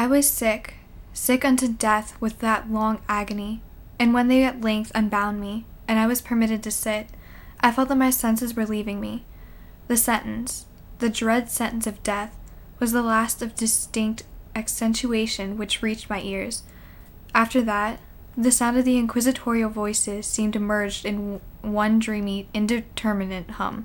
I was sick, sick unto death with that long agony, and when they at length unbound me, and I was permitted to sit, I felt that my senses were leaving me. The sentence, the dread sentence of death, was the last of distinct accentuation which reached my ears. After that, the sound of the inquisitorial voices seemed merged in one dreamy, indeterminate hum.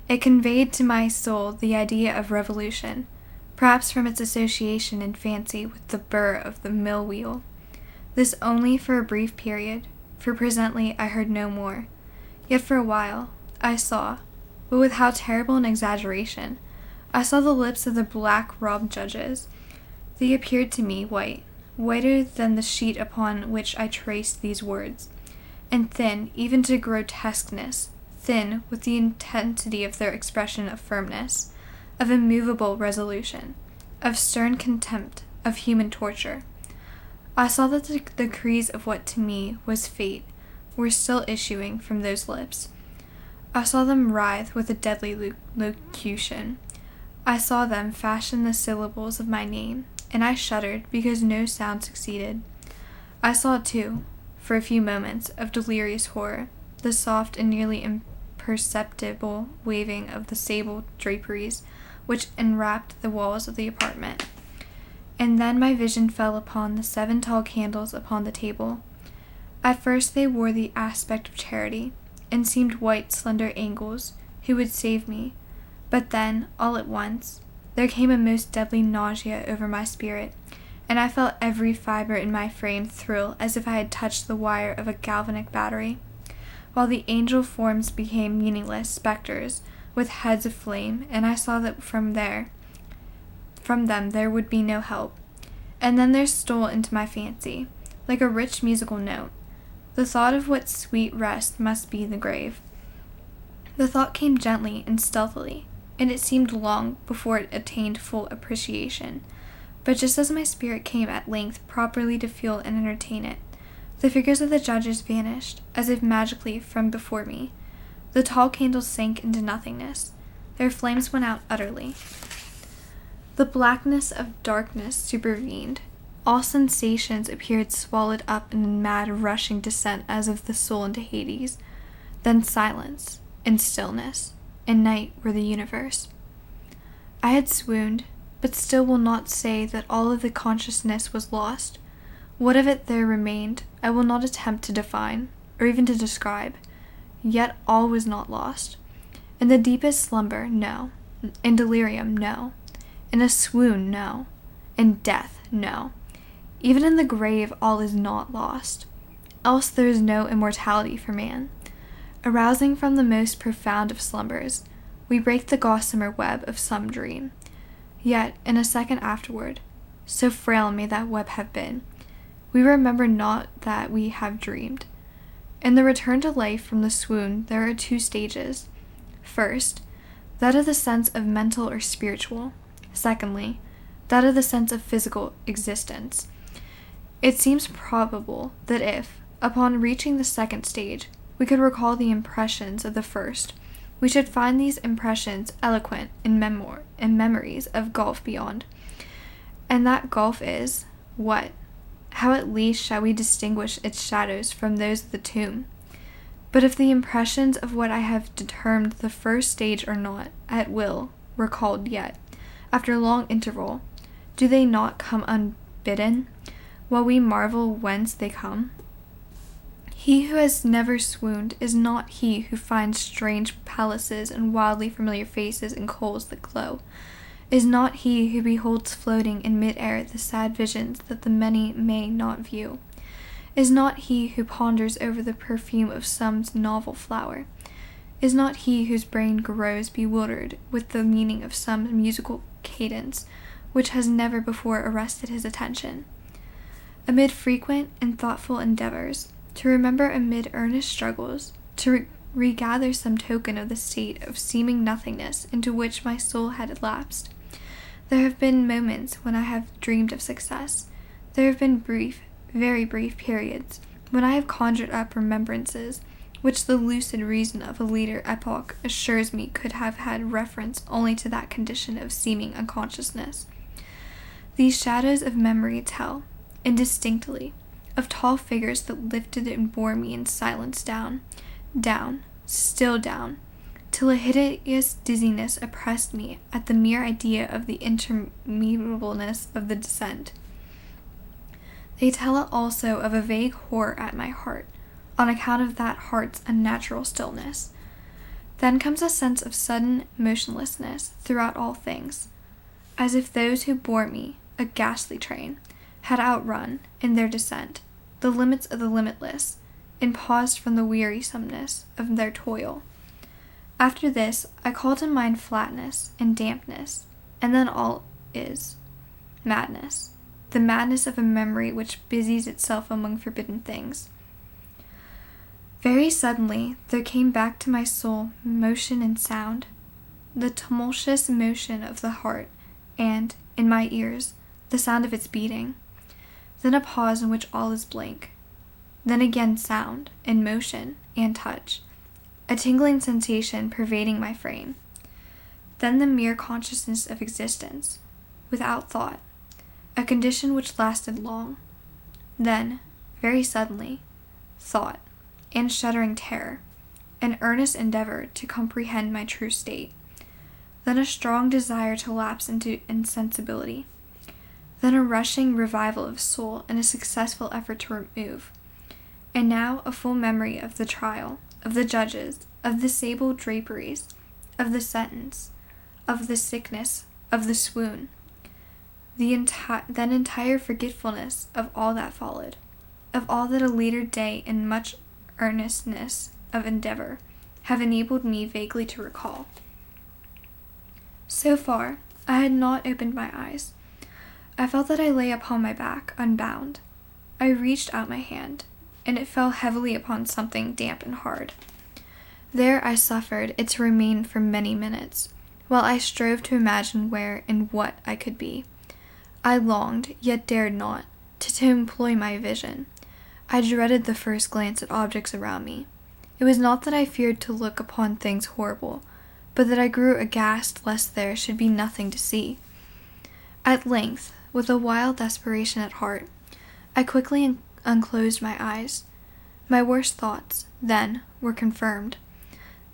It conveyed to my soul the idea of revolution, perhaps from its association in fancy with the burr of the mill wheel. This only for a brief period, for presently I heard no more. Yet for a while I saw, but with how terrible an exaggeration, I saw the lips of the black-robed judges. They appeared to me white, whiter than the sheet upon which I traced these words, and thin even to grotesqueness, thin with the intensity of their expression of firmness, of immovable resolution, of stern contempt of human torture. I saw that the decrees of what to me was fate were still issuing from those lips. I saw them writhe with a deadly locution. I saw them fashion the syllables of my name, and I shuddered because no sound succeeded. I saw, too, for a few moments of delirious horror, the soft and nearly imperceptible waving of the sable draperies which enwrapped the walls of the apartment. And then my vision fell upon the 7 tall candles upon the table. At first they wore the aspect of charity, and seemed white, slender angels who would save me. But then, all at once, there came a most deadly nausea over my spirit, and I felt every fiber in my frame thrill as if I had touched the wire of a galvanic battery, while the angel forms became meaningless specters with heads of flame, and I saw that from them there would be no help. And then there stole into my fancy, like a rich musical note, the thought of what sweet rest must be in the grave. The thought came gently and stealthily, and it seemed long before it attained full appreciation. But just as my spirit came at length properly to feel and entertain it, the figures of the judges vanished, as if magically, from before me. The tall candles sank into nothingness. Their flames went out utterly. The blackness of darkness supervened. All sensations appeared swallowed up in a mad rushing descent as of the soul into Hades. Then silence, and stillness, and night were the universe. I had swooned, but still will not say that all of the consciousness was lost. What of it there remained, I will not attempt to define, or even to describe. Yet all was not lost. In the deepest slumber, no. In delirium, no. In a swoon, no. In death, no. Even in the grave, all is not lost. Else there is no immortality for man. Arousing from the most profound of slumbers, we break the gossamer web of some dream. Yet, in a second afterward, so frail may that web have been, we remember not that we have dreamed. In the return to life from the swoon, there are 2 stages. First, that of the sense of mental or spiritual. Secondly, that of the sense of physical existence. It seems probable that if, upon reaching the second stage, we could recall the impressions of the first, we should find these impressions eloquent in memories of gulf beyond. And that gulf is, what? How at least shall we distinguish its shadows from those of the tomb? But if the impressions of what I have determined the first stage are not, at will, recalled yet, after a long interval, do they not come unbidden, while we marvel whence they come? He who has never swooned is not he who finds strange palaces and wildly familiar faces and coals that glow, is not he who beholds floating in mid-air the sad visions that the many may not view, is not he who ponders over the perfume of some novel flower, is not he whose brain grows bewildered with the meaning of some musical cadence which has never before arrested his attention. Amid frequent and thoughtful endeavors, to remember amid earnest struggles, to regather some token of the state of seeming nothingness into which my soul had lapsed. There have been moments when I have dreamed of success. There have been brief, very brief periods when I have conjured up remembrances which the lucid reason of a later epoch assures me could have had reference only to that condition of seeming unconsciousness. These shadows of memory tell, indistinctly, of tall figures that lifted and bore me in silence down, down, still down, till a hideous dizziness oppressed me at the mere idea of the interminableness of the descent. They tell also of a vague horror at my heart, on account of that heart's unnatural stillness. Then comes a sense of sudden motionlessness throughout all things, as if those who bore me, a ghastly train, had outrun, in their descent, the limits of the limitless, and paused from the wearisomeness of their toil. After this, I call to mind flatness and dampness, and then all is madness, the madness of a memory which busies itself among forbidden things. Very suddenly, there came back to my soul motion and sound, the tumultuous motion of the heart, and, in my ears, the sound of its beating. Then a pause in which all is blank. Then again sound, and motion, and touch, a tingling sensation pervading my frame. Then the mere consciousness of existence, without thought, a condition which lasted long. Then, very suddenly, thought, and shuddering terror, an earnest endeavor to comprehend my true state. Then a strong desire to lapse into insensibility. Then a rushing revival of soul and a successful effort to remove. And now a full memory of the trial, of the judges, of the sable draperies, of the sentence, of the sickness, of the swoon. Then entire forgetfulness of all that followed, of all that a later day and much earnestness of endeavor have enabled me vaguely to recall. So far, I had not opened my eyes. I felt that I lay upon my back, unbound. I reached out my hand, and it fell heavily upon something damp and hard. There I suffered it to remain for many minutes, while I strove to imagine where and what I could be. I longed, yet dared not, to employ my vision. I dreaded the first glance at objects around me. It was not that I feared to look upon things horrible, but that I grew aghast lest there should be nothing to see. At length, with a wild desperation at heart, I quickly unclosed my eyes. My worst thoughts, then, were confirmed.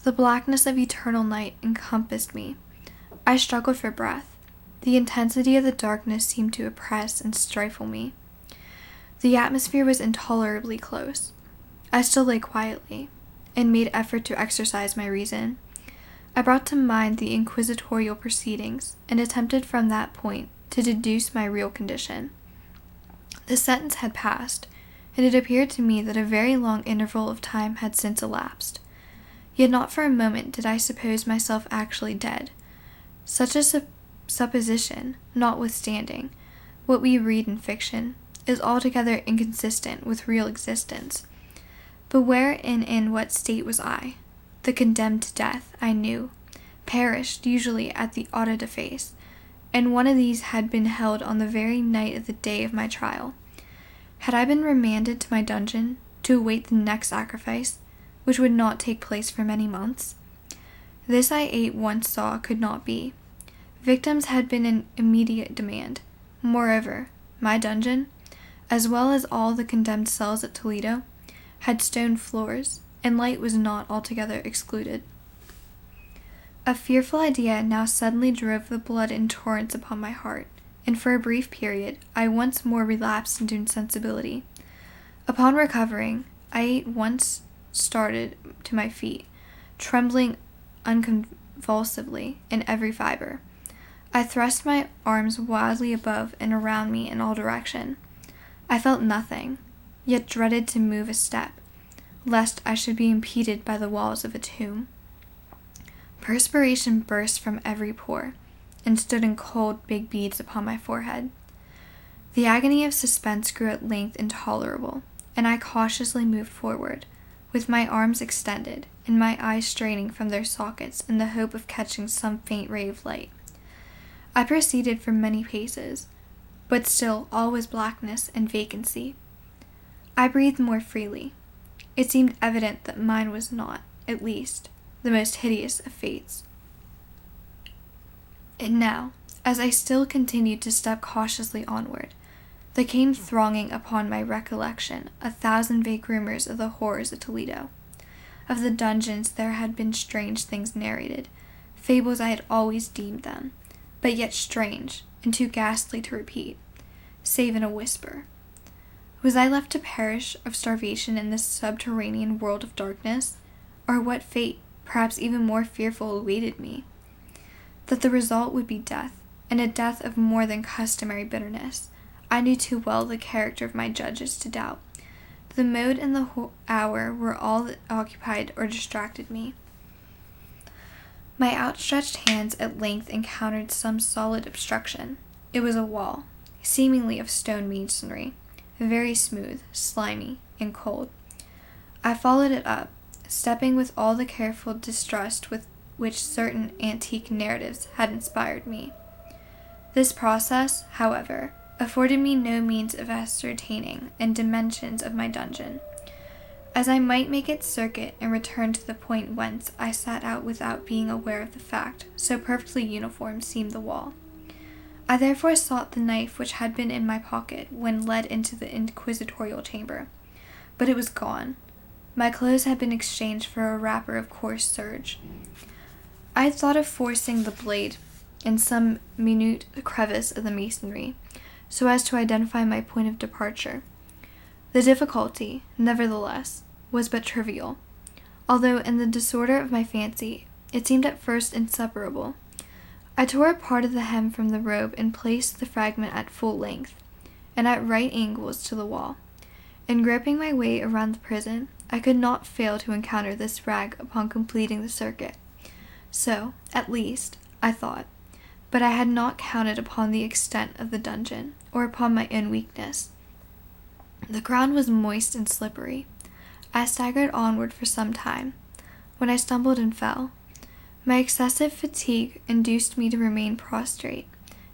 The blackness of eternal night encompassed me. I struggled for breath. The intensity of the darkness seemed to oppress and stifle me. The atmosphere was intolerably close. I still lay quietly, and made effort to exercise my reason. I brought to mind the inquisitorial proceedings, and attempted from that point to deduce my real condition. The sentence had passed, and it appeared to me that a very long interval of time had since elapsed. Yet not for a moment did I suppose myself actually dead. Such a supposition, notwithstanding what we read in fiction, is altogether inconsistent with real existence. But where and in what state was I? The condemned to death, I knew, perished usually at the auto da fe, and one of these had been held on the very night of the day of my trial. Had I been remanded to my dungeon to await the next sacrifice, which would not take place for many months? This I at once saw could not be. Victims had been in immediate demand. Moreover, my dungeon, as well as all the condemned cells at Toledo, had stone floors, and light was not altogether excluded. A fearful idea now suddenly drove the blood in torrents upon my heart, and for a brief period I once more relapsed into insensibility. Upon recovering, I at once started to my feet, trembling unconvulsively in every fiber. I thrust my arms wildly above and around me in all directions. I felt nothing, yet dreaded to move a step, lest I should be impeded by the walls of a tomb. Perspiration burst from every pore, and stood in cold big beads upon my forehead. The agony of suspense grew at length intolerable, and I cautiously moved forward, with my arms extended, and my eyes straining from their sockets in the hope of catching some faint ray of light. I proceeded for many paces, but still all was blackness and vacancy. I breathed more freely. It seemed evident that mine was not, at least, the most hideous of fates. And now, as I still continued to step cautiously onward, there came thronging upon my recollection 1,000 vague rumors of the horrors of Toledo. Of the dungeons there had been strange things narrated, fables I had always deemed them, but yet strange and too ghastly to repeat, save in a whisper. Was I left to perish of starvation in this subterranean world of darkness, or what fate, perhaps even more fearful, awaited me? That the result would be death, and a death of more than customary bitterness, I knew too well the character of my judges to doubt. The mode and the hour were all that occupied or distracted me. My outstretched hands at length encountered some solid obstruction. It was a wall, seemingly of stone masonry, very smooth, slimy, and cold. I followed it up, stepping with all the careful distrust with which certain antique narratives had inspired me. This process, however, afforded me no means of ascertaining the dimensions of my dungeon, as I might make its circuit and return to the point whence I set out without being aware of the fact, so perfectly uniform seemed the wall. I therefore sought the knife which had been in my pocket when led into the inquisitorial chamber, but it was gone. My clothes had been exchanged for a wrapper of coarse serge. I had thought of forcing the blade in some minute crevice of the masonry, so as to identify my point of departure. The difficulty, nevertheless, was but trivial, although in the disorder of my fancy it seemed at first insuperable. I tore a part of the hem from the robe and placed the fragment at full length, and at right angles to the wall. In groping my way around the prison, I could not fail to encounter this rag upon completing the circuit. So, at least, I thought, but I had not counted upon the extent of the dungeon, or upon my own weakness. The ground was moist and slippery. I staggered onward for some time, when I stumbled and fell. My excessive fatigue induced me to remain prostrate,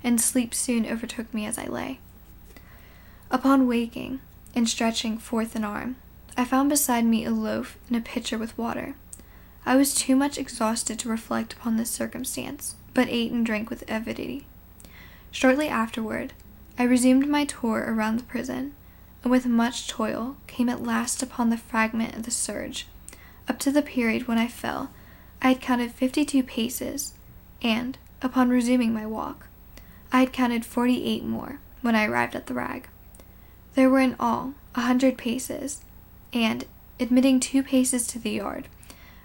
and sleep soon overtook me as I lay. Upon waking, and stretching forth an arm, I found beside me a loaf and a pitcher with water. I was too much exhausted to reflect upon this circumstance, but ate and drank with avidity. Shortly afterward, I resumed my tour around the prison, and with much toil came at last upon the fragment of the serge. Up to the period when I fell, I had counted 52 paces, and, upon resuming my walk, I had counted 48 more when I arrived at the rag. There were in all 100 paces, and, admitting 2 paces to the yard,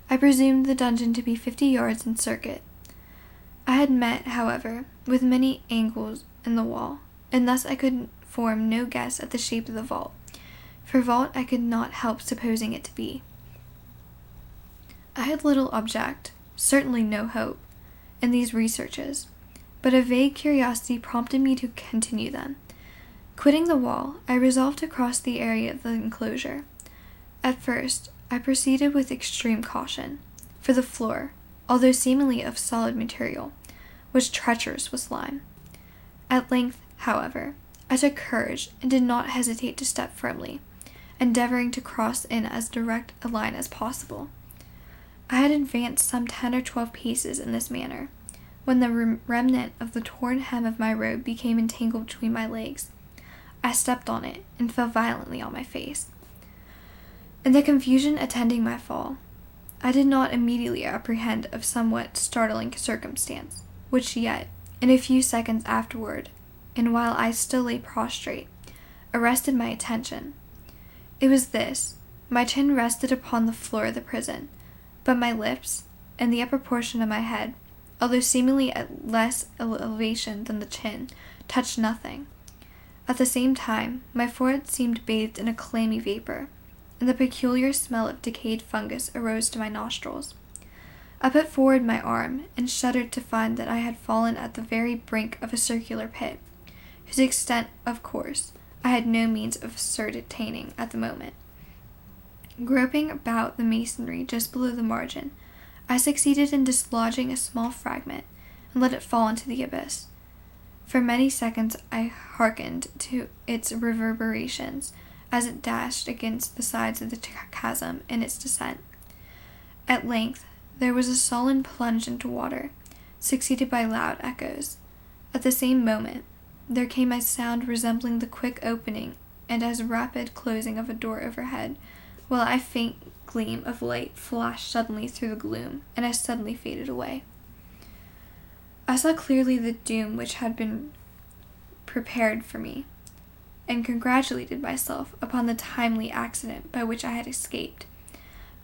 I presumed the dungeon to be 50 yards in circuit. I had met, however, with many angles in the wall, and thus I could form no guess at the shape of the vault, for vault I could not help supposing it to be. I had little object, certainly no hope, in these researches, but a vague curiosity prompted me to continue them. Quitting the wall, I resolved to cross the area of the enclosure. At first, I proceeded with extreme caution, for the floor, although seemingly of solid material, was treacherous with slime. At length, however, I took courage and did not hesitate to step firmly, endeavoring to cross in as direct a line as possible. I had advanced some 10 or 12 paces in this manner, when the remnant of the torn hem of my robe became entangled between my legs. I stepped on it and fell violently on my face. In the confusion attending my fall, I did not immediately apprehend of somewhat startling circumstance, which yet, in a few seconds afterward, and while I still lay prostrate, arrested my attention. It was this: my chin rested upon the floor of the prison, but my lips, and the upper portion of my head, although seemingly at less elevation than the chin, touched nothing. At the same time, my forehead seemed bathed in a clammy vapor, and the peculiar smell of decayed fungus arose to my nostrils. I put forward my arm, and shuddered to find that I had fallen at the very brink of a circular pit, whose extent, of course, I had no means of ascertaining at the moment. Groping about the masonry just below the margin, I succeeded in dislodging a small fragment, and let it fall into the abyss. For many seconds I hearkened to its reverberations as it dashed against the sides of the chasm in its descent. At length there was a sullen plunge into water, succeeded by loud echoes. At the same moment, there came a sound resembling the quick opening and as rapid closing of a door overhead, while a faint gleam of light flashed suddenly through the gloom, and as suddenly faded away. I saw clearly the doom which had been prepared for me, and congratulated myself upon the timely accident by which I had escaped.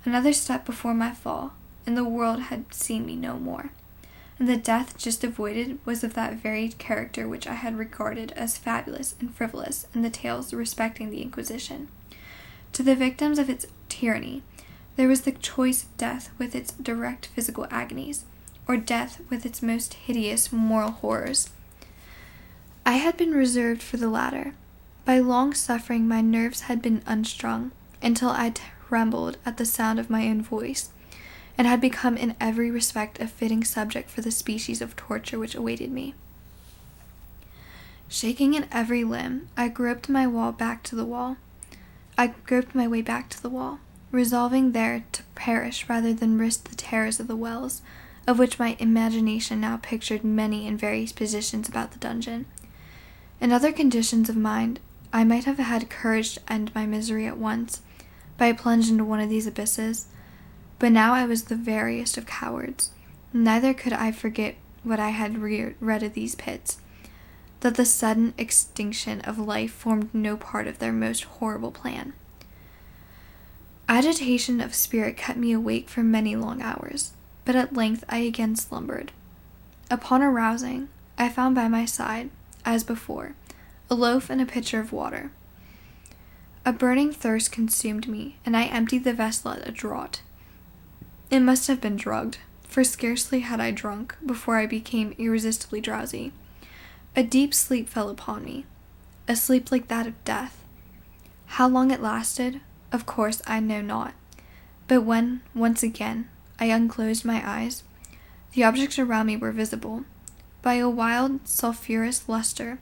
Another step before my fall, and the world had seen me no more, and the death just avoided was of that very character which I had regarded as fabulous and frivolous in the tales respecting the Inquisition. To the victims of its tyranny, there was the choice death with its direct physical agonies, or death with its most hideous moral horrors. I had been reserved for the latter. By long suffering my nerves had been unstrung, until I trembled at the sound of my own voice, and had become in every respect a fitting subject for the species of torture which awaited me. Shaking in every limb, I groped my way back to the wall, resolving there to perish rather than risk the terrors of the wells, of which my imagination now pictured many in various positions about the dungeon. In other conditions of mind, I might have had courage to end my misery at once, by a plunge into one of these abysses, but now I was the veriest of cowards. Neither could I forget what I had read of these pits, that the sudden extinction of life formed no part of their most horrible plan. Agitation of spirit kept me awake for many long hours, but at length I again slumbered. Upon arousing, I found by my side, as before, a loaf and a pitcher of water. A burning thirst consumed me, and I emptied the vessel at a draught. It must have been drugged, for scarcely had I drunk before I became irresistibly drowsy. A deep sleep fell upon me, a sleep like that of death. How long it lasted, of course I know not, but when, once again, I unclosed my eyes, the objects around me were visible, by a wild sulphurous luster,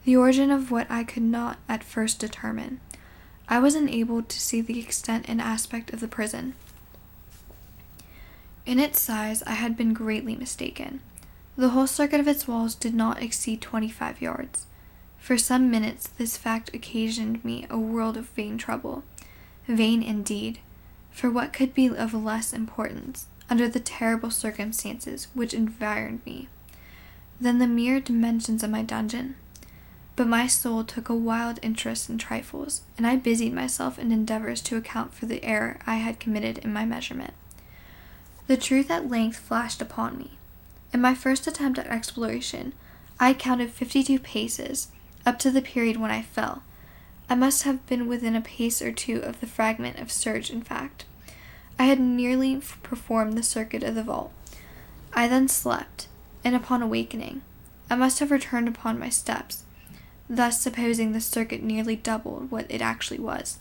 the origin of what I could not at first determine. I was enabled to see the extent and aspect of the prison. In its size I had been greatly mistaken. The whole circuit of its walls did not exceed 25 yards. For some minutes this fact occasioned me a world of vain trouble. Vain indeed, for what could be of less importance, under the terrible circumstances which environed me, than the mere dimensions of my dungeon? But my soul took a wild interest in trifles, and I busied myself in endeavors to account for the error I had committed in my measurement. The truth at length flashed upon me. In my first attempt at exploration, I counted 52 paces, up to the period when I fell. I must have been within a pace or two of the fragment of serge, in fact. I had nearly performed the circuit of the vault. I then slept, and upon awakening, I must have returned upon my steps, thus supposing the circuit nearly doubled what it actually was.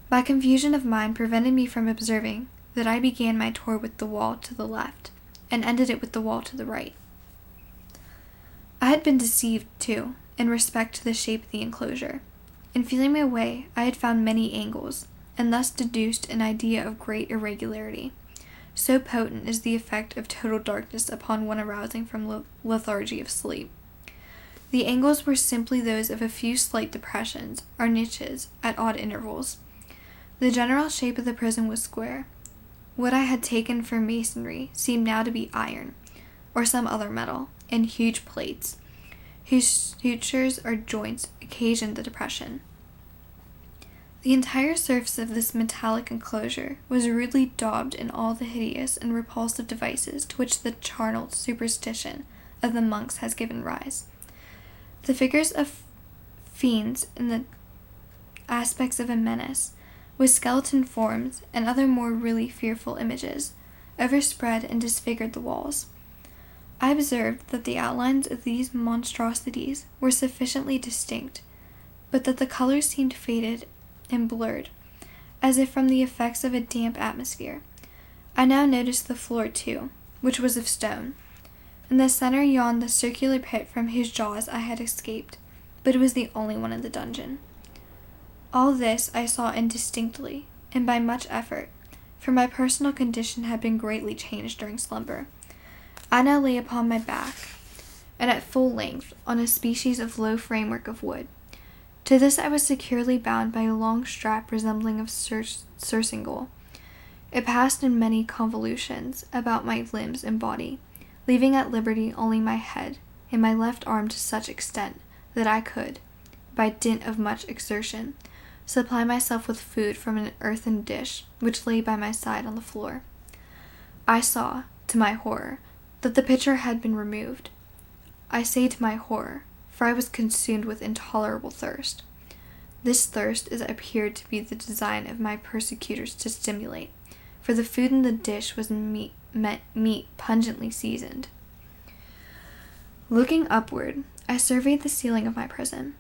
My confusion of mind prevented me from observing that I began my tour with the wall to the left, and ended it with the wall to the right. I had been deceived, too, in respect to the shape of the enclosure. In feeling my way, I had found many angles, and thus deduced an idea of great irregularity. So potent is the effect of total darkness upon one arousing from lethargy of sleep. The angles were simply those of a few slight depressions, or niches, at odd intervals. The general shape of the prison was square. What I had taken for masonry seemed now to be iron, or some other metal, in huge plates, whose sutures or joints occasioned the depression. The entire surface of this metallic enclosure was rudely daubed in all the hideous and repulsive devices to which the charnel superstition of the monks has given rise. The figures of fiends in the aspects of a menace, with skeleton forms and other more really fearful images, overspread and disfigured the walls. I observed that the outlines of these monstrosities were sufficiently distinct, but that the colors seemed faded and blurred, as if from the effects of a damp atmosphere. I now noticed the floor, too, which was of stone. In the center yawned the circular pit from whose jaws I had escaped, but it was the only one in the dungeon. All this I saw indistinctly, and by much effort, for my personal condition had been greatly changed during slumber. I now lay upon my back, and at full length on a species of low framework of wood. To this I was securely bound by a long strap resembling of surcingle. It passed in many convolutions about my limbs and body, leaving at liberty only my head and my left arm to such extent that I could, by dint of much exertion, supply myself with food from an earthen dish which lay by my side on the floor. I saw, to my horror, that the pitcher had been removed. I say to my horror, for I was consumed with intolerable thirst. This thirst it appeared to be the design of my persecutors to stimulate, for the food in the dish was meat pungently seasoned. Looking upward, I surveyed the ceiling of my prison.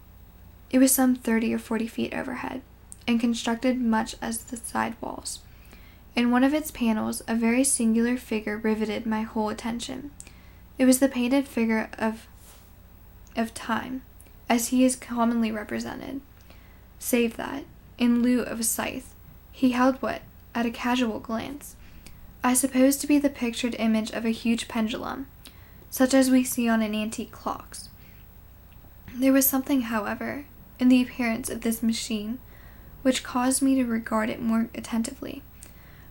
It was some 30 or 40 feet overhead, and constructed much as the side walls. In one of its panels, a very singular figure riveted my whole attention. It was the painted figure of Time, as he is commonly represented, save that, in lieu of a scythe, he held what, at a casual glance, I suppose to be the pictured image of a huge pendulum, such as we see on antique clocks. There was something, however, in the appearance of this machine which caused me to regard it more attentively,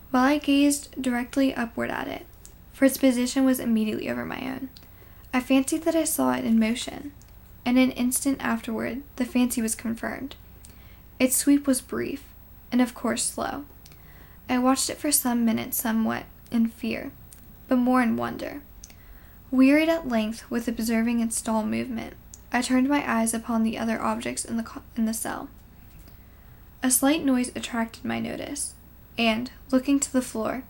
while I gazed directly upward at it, for its position was immediately over my own. I fancied that I saw it in motion, and an instant afterward the fancy was confirmed. Its sweep was brief, and of course slow. I watched it for some minutes somewhat in fear, but more in wonder. Wearied at length with observing its dull movement, I turned my eyes upon the other objects in the cell. A slight noise attracted my notice, and, looking to the floor,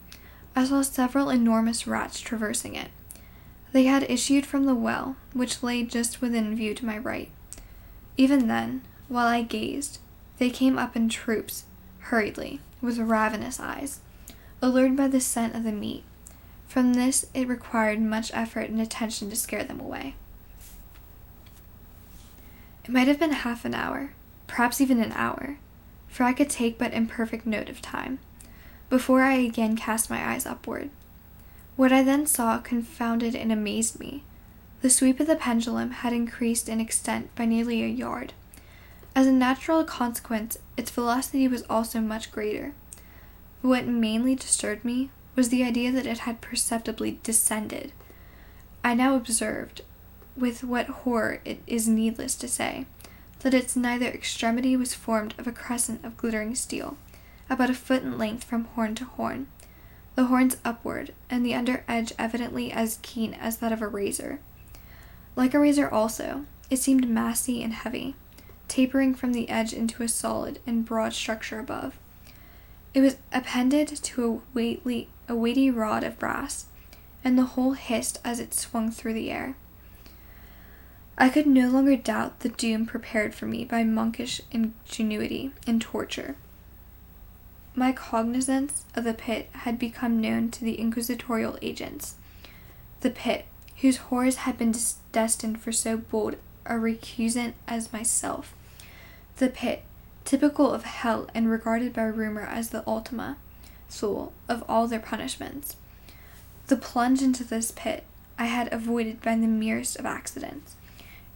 I saw several enormous rats traversing it. They had issued from the well, which lay just within view to my right. Even then, while I gazed, they came up in troops, hurriedly, with ravenous eyes, allured by the scent of the meat. From this it required much effort and attention to scare them away. It might have been half an hour, perhaps even an hour, for I could take but imperfect note of time, before I again cast my eyes upward. What I then saw confounded and amazed me. The sweep of the pendulum had increased in extent by nearly a yard. As a natural consequence, its velocity was also much greater. What mainly disturbed me was the idea that it had perceptibly descended. I now observed, with what horror it is needless to say, that its nether extremity was formed of a crescent of glittering steel, about a foot in length from horn to horn, the horns upward, and the under edge evidently as keen as that of a razor. Like a razor also, it seemed massy and heavy, tapering from the edge into a solid and broad structure above. It was appended to a weighty rod of brass, and the whole hissed as it swung through the air. I could no longer doubt the doom prepared for me by monkish ingenuity in torture. My cognizance of the pit had become known to the inquisitorial agents. The pit, whose horrors had been destined for so bold a recusant as myself. The pit, typical of hell and regarded by rumor as the ultima thule of all their punishments. The plunge into this pit I had avoided by the merest of accidents,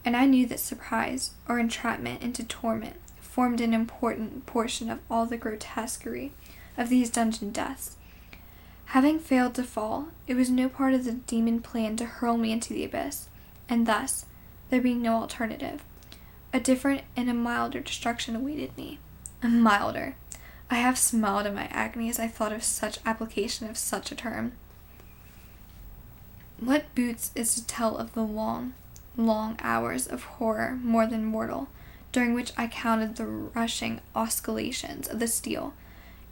and I knew that surprise or entrapment into torment formed an important portion of all the grotesquerie of these dungeon deaths. Having failed to fall, it was no part of the demon plan to hurl me into the abyss, and thus, there being no alternative, a different and a milder destruction awaited me. A milder. I half smiled in my agony as I thought of such application of such a term. What boots is to tell of the long, long hours of horror more than mortal, during which I counted the rushing oscillations of the steel,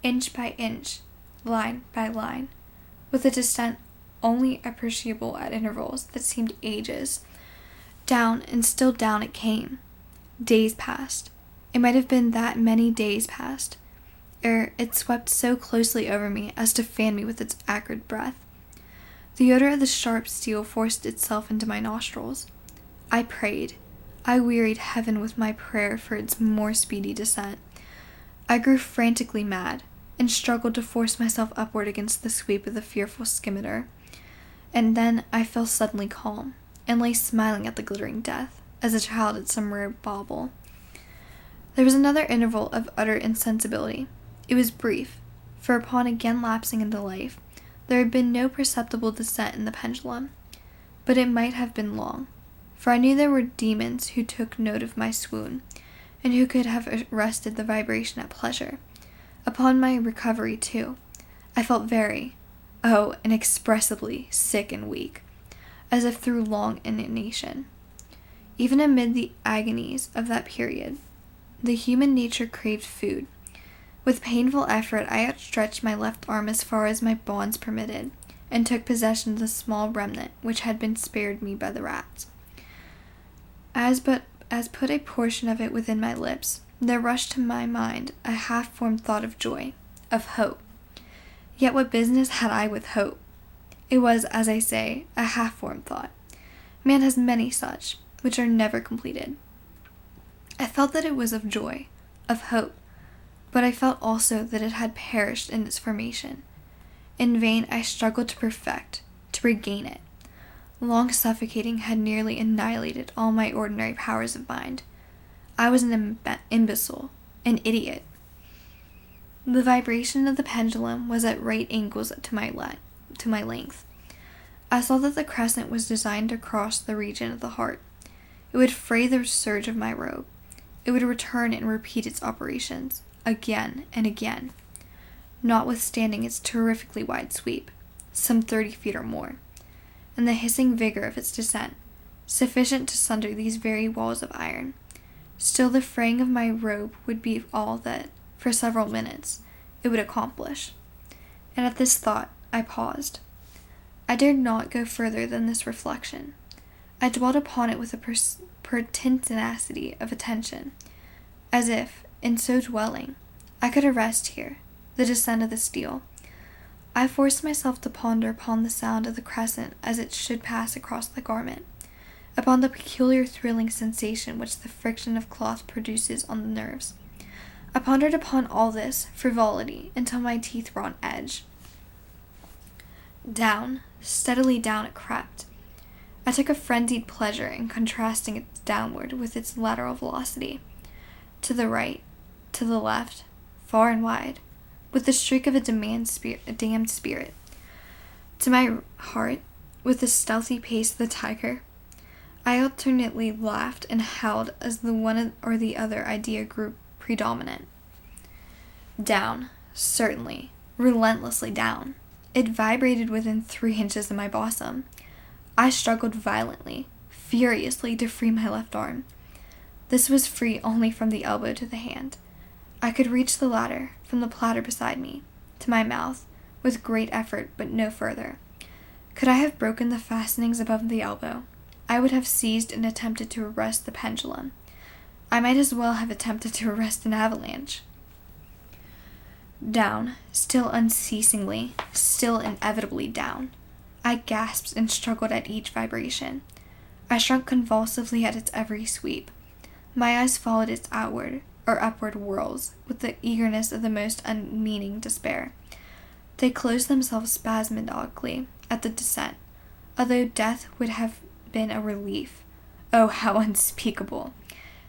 inch by inch, line by line, with a descent only appreciable at intervals that seemed ages. Down and still down it came. Days passed. It might have been that many days passed, ere it swept so closely over me as to fan me with its acrid breath. The odor of the sharp steel forced itself into my nostrils. I prayed. I wearied heaven with my prayer for its more speedy descent. I grew frantically mad, and struggled to force myself upward against the sweep of the fearful scimitar. And then I fell suddenly calm, and lay smiling at the glittering death, as a child at some rare bauble. There was another interval of utter insensibility. It was brief, for upon again lapsing into life, there had been no perceptible descent in the pendulum. But it might have been long, for I knew there were demons who took note of my swoon, and who could have arrested the vibration at pleasure. Upon my recovery, too, I felt very, inexpressibly sick and weak, as if through long inanition. Even amid the agonies of that period, the human nature craved food. With painful effort, I outstretched my left arm as far as my bonds permitted, and took possession of the small remnant which had been spared me by the rats. As put a portion of it within my lips, there rushed to my mind a half-formed thought of joy, of hope. Yet what business had I with hope? It was, as I say, a half-formed thought. Man has many such, which are never completed. I felt that it was of joy, of hope, but I felt also that it had perished in its formation. In vain I struggled to perfect, to regain it. Long suffocating had nearly annihilated all my ordinary powers of mind. I was an imbecile, an idiot. The vibration of the pendulum was at right angles to my length. I saw that the crescent was designed to cross the region of the heart. It would fray the serge of my robe. It would return and repeat its operations, again and again, notwithstanding its terrifically wide sweep, some 30 feet or more, and the hissing vigor of its descent, sufficient to sunder these very walls of iron. Still the fraying of my robe would be all that, for several minutes, it would accomplish. And at this thought, I paused. I dared not go further than this reflection. I dwelt upon it with a pertinacity of attention, as if, in so dwelling, I could arrest here the descent of the steel. I forced myself to ponder upon the sound of the crescent as it should pass across the garment, upon the peculiar thrilling sensation which the friction of cloth produces on the nerves. I pondered upon all this frivolity until my teeth were on edge. Down, steadily down it crept. I took a frenzied pleasure in contrasting its downward with its lateral velocity. To the right, to the left, far and wide, with the shriek of a damned spirit. To my heart, with the stealthy pace of the tiger, I alternately laughed and howled as the one or the other idea grew predominant. Down, certainly, relentlessly down. It vibrated within 3 inches of my bosom. I struggled violently, furiously, to free my left arm. This was free only from the elbow to the hand. I could reach the latter, from the platter beside me, to my mouth, with great effort, but no further. Could I have broken the fastenings above the elbow, I would have seized and attempted to arrest the pendulum. I might as well have attempted to arrest an avalanche. Down, still unceasingly, still inevitably down. I gasped and struggled at each vibration. I shrunk convulsively at its every sweep. My eyes followed its outward or upward whirls with the eagerness of the most unmeaning despair. They closed themselves spasmodically at the descent, although death would have been a relief. Oh, how unspeakable!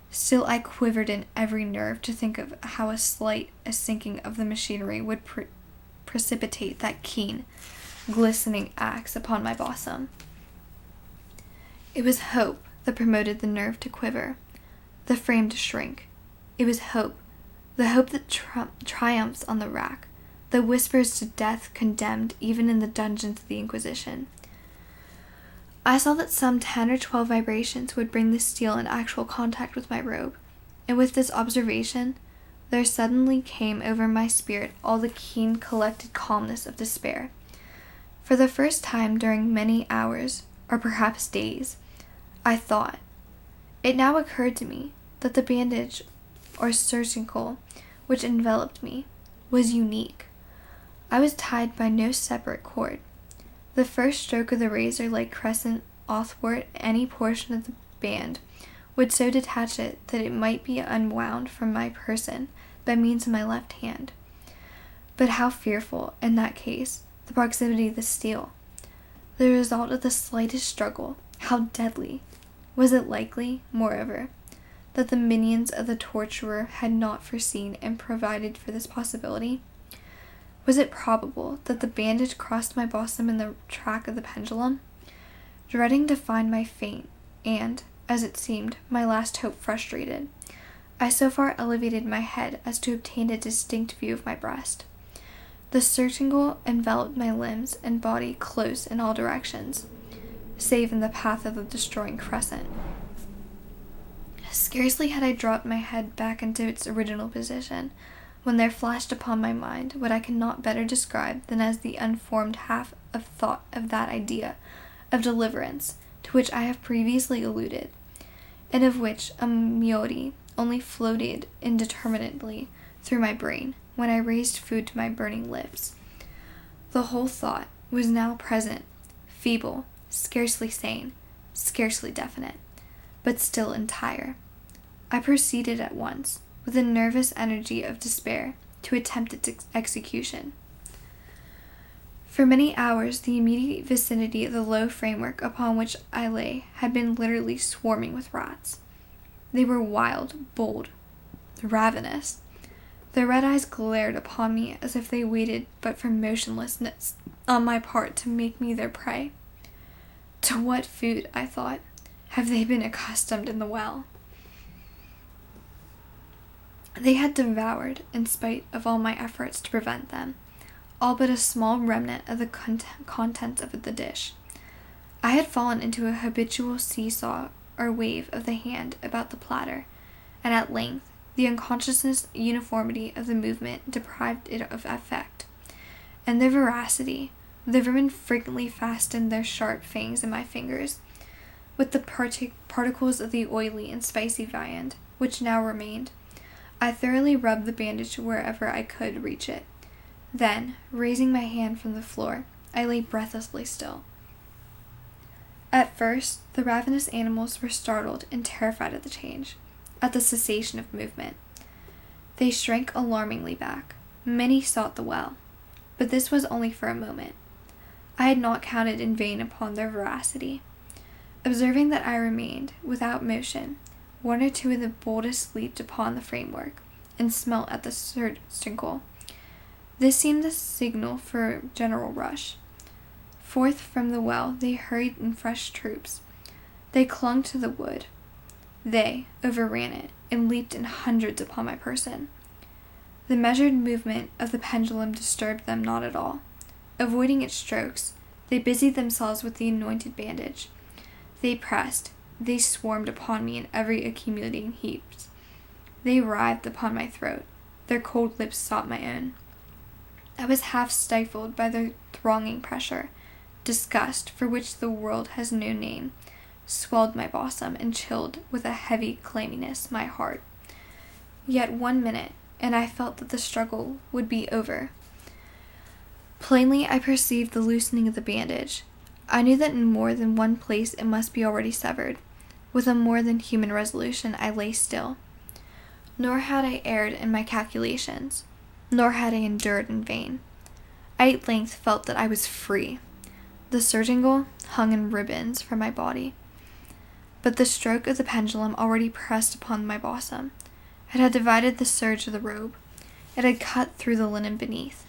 Still I quivered in every nerve to think of how a slight sinking of the machinery would precipitate that keen, glistening axe upon my bosom. It was hope that promoted the nerve to quiver, the frame to shrink. It was hope, the hope that triumphs on the rack, that whispers to death condemned even in the dungeons of the Inquisition. I saw that some 10 or 12 vibrations would bring the steel in actual contact with my robe, and with this observation, there suddenly came over my spirit all the keen, collected calmness of despair. For the first time during many hours, or perhaps days, I thought. It now occurred to me that the bandage or surcingle which enveloped me was unique. I was tied by no separate cord. The first stroke of the razor-like crescent athwart any portion of the band would so detach it that it might be unwound from my person by means of my left hand. But how fearful, in that case, the proximity of the steel! The result of the slightest struggle, How deadly! Was it likely, moreover, that the minions of the torturer had not foreseen and provided for this possibility? Was it probable that the bandage crossed my bosom in the track of the pendulum? Dreading to find my fate, and, as it seemed, my last hope frustrated, I so far elevated my head as to obtain a distinct view of my breast. The surcingle enveloped my limbs and body close in all directions, save in the path of the destroying crescent. Scarcely had I dropped my head back into its original position, when there flashed upon my mind what I cannot better describe than as the unformed half of thought of that idea of deliverance to which I have previously alluded, and of which a melody only floated indeterminately through my brain when I raised food to my burning lips. The whole thought was now present, feeble, scarcely sane, scarcely definite, but still entire. I proceeded at once, with the nervous energy of despair, to attempt its execution. For many hours the immediate vicinity of the low framework upon which I lay had been literally swarming with rats. They were wild, bold, ravenous. Their red eyes glared upon me as if they waited but for motionlessness on my part to make me their prey. To what food, I thought, have they been accustomed in the well? They had devoured, in spite of all my efforts to prevent them, all but a small remnant of the contents of the dish. I had fallen into a habitual seesaw or wave of the hand about the platter, and at length the unconscious uniformity of the movement deprived it of effect, and their voracity. The vermin frequently fastened their sharp fangs in my fingers. With the particles of the oily and spicy viand, which now remained, I thoroughly rubbed the bandage wherever I could reach it. Then, raising my hand from the floor, I lay breathlessly still. At first, the ravenous animals were startled and terrified at the change, at the cessation of movement. They shrank alarmingly back. Many sought the well, but this was only for a moment. I had not counted in vain upon their voracity. Observing that I remained without motion, one or two of the boldest leaped upon the framework, and smelt at the surcingle. This seemed the signal for a general rush. Forth from the well they hurried in fresh troops. They clung to the wood. They overran it, and leaped in hundreds upon my person. The measured movement of the pendulum disturbed them not at all. Avoiding its strokes, they busied themselves with the anointed bandage. They pressed, they swarmed upon me in every accumulating heaps. They writhed upon my throat. Their cold lips sought my own. I was half stifled by their thronging pressure. Disgust, for which the world has no name, swelled my bosom and chilled with a heavy clamminess my heart. Yet 1 minute, and I felt that the struggle would be over. Plainly I perceived the loosening of the bandage. I knew that in more than one place it must be already severed. With a more than human resolution I lay still. Nor had I erred in my calculations, nor had I endured in vain. I at length felt that I was free. The surcingle hung in ribbons from my body, but the stroke of the pendulum already pressed upon my bosom. It had divided the serge of the robe. It had cut through the linen beneath.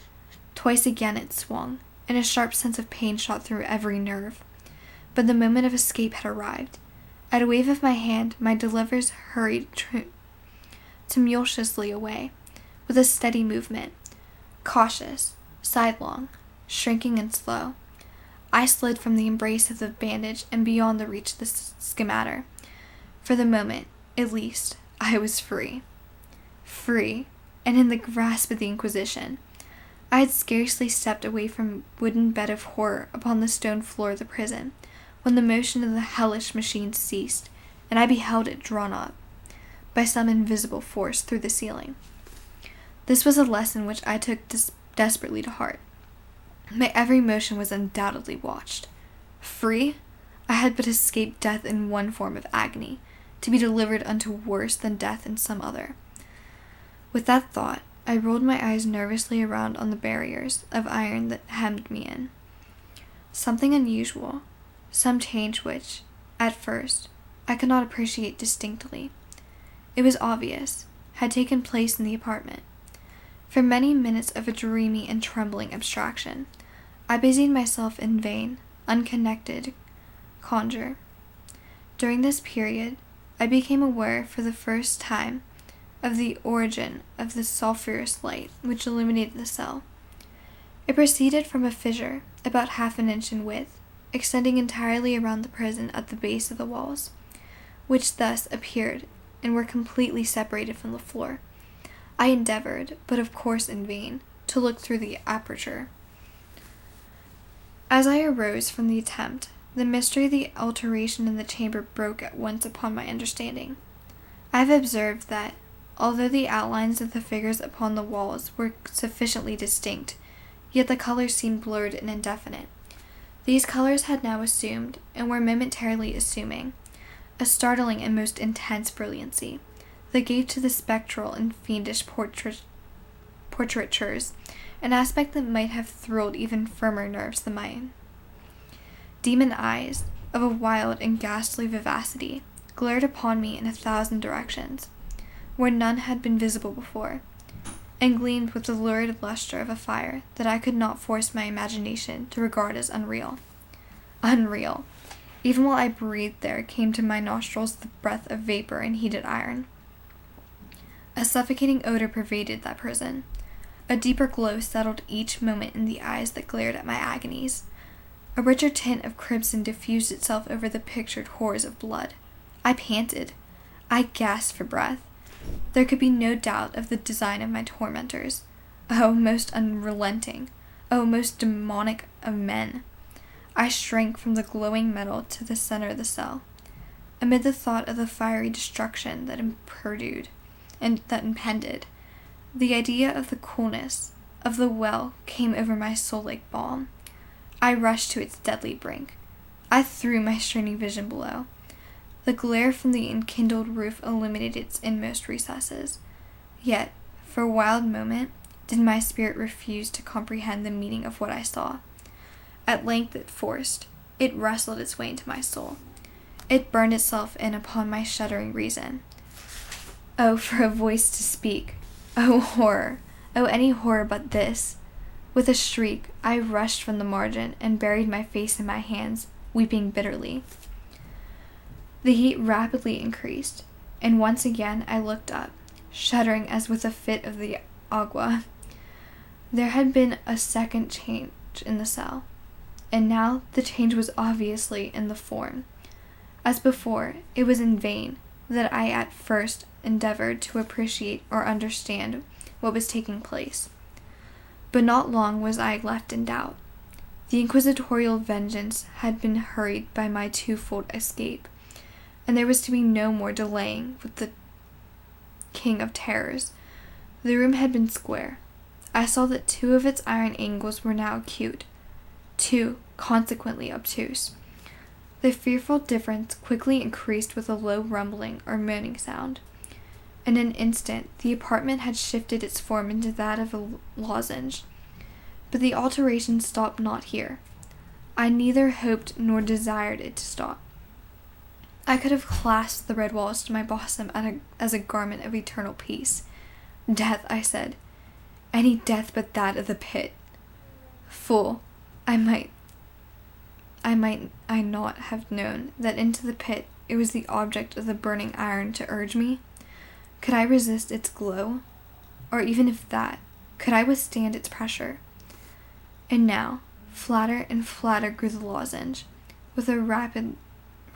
Twice again it swung, and a sharp sense of pain shot through every nerve. But the moment of escape had arrived. At a wave of my hand, my deliverers hurried tumultuously away, with a steady movement, cautious, sidelong, shrinking and slow. I slid from the embrace of the bandage and beyond the reach of the scimitar. For the moment, at least, I was free. Free, and in the grasp of the Inquisition. I had scarcely stepped away from wooden bed of horror upon the stone floor of the prison, when the motion of the hellish machine ceased, and I beheld it drawn up, by some invisible force, through the ceiling. This was a lesson which I took desperately to heart. My every motion was undoubtedly watched. Free? I had but escaped death in one form of agony, to be delivered unto worse than death in some other. With that thought, I rolled my eyes nervously around on the barriers of iron that hemmed me in. Something unusual, some change which, At first, I could not appreciate distinctly. It was obvious, had taken place in the apartment. For many minutes of a dreamy and trembling abstraction, I busied myself in vain, unconnected conjure. During this period, I became aware for the first time of the origin of the sulphurous light which illuminated the cell. It proceeded from a fissure about half an inch in width, extending entirely around the prison at the base of the walls, which thus appeared and were completely separated from the floor. I endeavored, but of course in vain, to look through the aperture. As I arose from the attempt, the mystery of the alteration in the chamber broke at once upon my understanding. I have observed that, although the outlines of the figures upon the walls were sufficiently distinct, yet the colors seemed blurred and indefinite. These colors had now assumed, and were momentarily assuming, a startling and most intense brilliancy, that gave to the spectral and fiendish portraitures an aspect that might have thrilled even firmer nerves than mine. Demon eyes, of a wild and ghastly vivacity, glared upon me in 1,000 directions, where none had been visible before, and gleamed with the lurid luster of a fire that I could not force my imagination to regard as unreal. Unreal! Even while I breathed there came to my nostrils the breath of vapor and heated iron. A suffocating odor pervaded that prison. A deeper glow settled each moment in the eyes that glared at my agonies. A richer tint of crimson diffused itself over the pictured horrors of blood. I panted. I gasped for breath. There could be no doubt of the design of my tormentors. Oh, most unrelenting! Oh, most demonic of men! I shrank from the glowing metal to the center of the cell. Amid the thought of the fiery destruction that impended, the idea of the coolness of the well came over my soul like balm. I rushed to its deadly brink. I threw my straining vision below. The glare from the enkindled roof illuminated its inmost recesses. Yet, for a wild moment, did my spirit refuse to comprehend the meaning of what I saw. At length it wrestled its way into my soul. It burned itself in upon my shuddering reason. Oh, for a voice to speak! Oh, horror! Oh, any horror but this! With a shriek, I rushed from the margin and buried my face in my hands, weeping bitterly. The heat rapidly increased, and once again I looked up, shuddering as with a fit of the ague. There had been a second change in the cell, and now the change was obviously in the form. As before, it was in vain that I at first endeavored to appreciate or understand what was taking place. But not long was I left in doubt. The inquisitorial vengeance had been hurried by my twofold escape, and there was to be no more delaying with the king of terrors. The room had been square. I saw that 2 of its iron angles were now acute, 2 consequently obtuse. The fearful difference quickly increased with a low rumbling or moaning sound. In an instant, the apartment had shifted its form into that of a lozenge. But the alteration stopped not here. I neither hoped nor desired it to stop. I could have clasped the red walls to my bosom as a garment of eternal peace. Death, I said. Any death but that of the pit. Fool, I might not have known that into the pit it was the object of the burning iron to urge me? Could I resist its glow? Or even if that, could I withstand its pressure? And now, flatter and flatter grew the lozenge, with a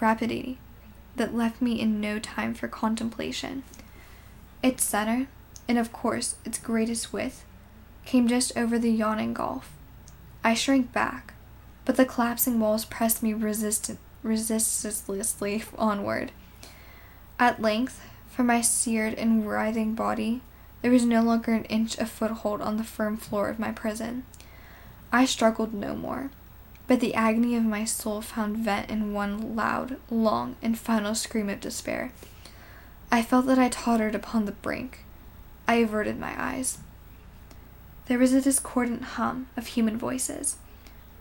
rapidity that left me in no time for contemplation. Its center, and of course its greatest width, came just over the yawning gulf. I shrank back, but the collapsing walls pressed me resistlessly onward. At length, for my seared and writhing body, there was no longer an inch of foothold on the firm floor of my prison. I struggled no more, but the agony of my soul found vent in one loud, long, and final scream of despair. I felt that I tottered upon the brink. I averted my eyes. There was a discordant hum of human voices.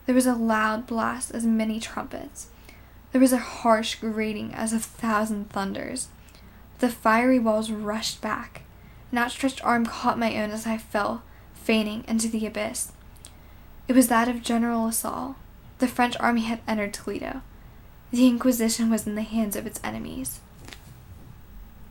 There was a loud blast as many trumpets. There was a harsh grating as of 1,000 thunders. The fiery walls rushed back. An outstretched arm caught my own as I fell, fainting, into the abyss. It was that of General Assault. The French army had entered Toledo. The Inquisition was in the hands of its enemies.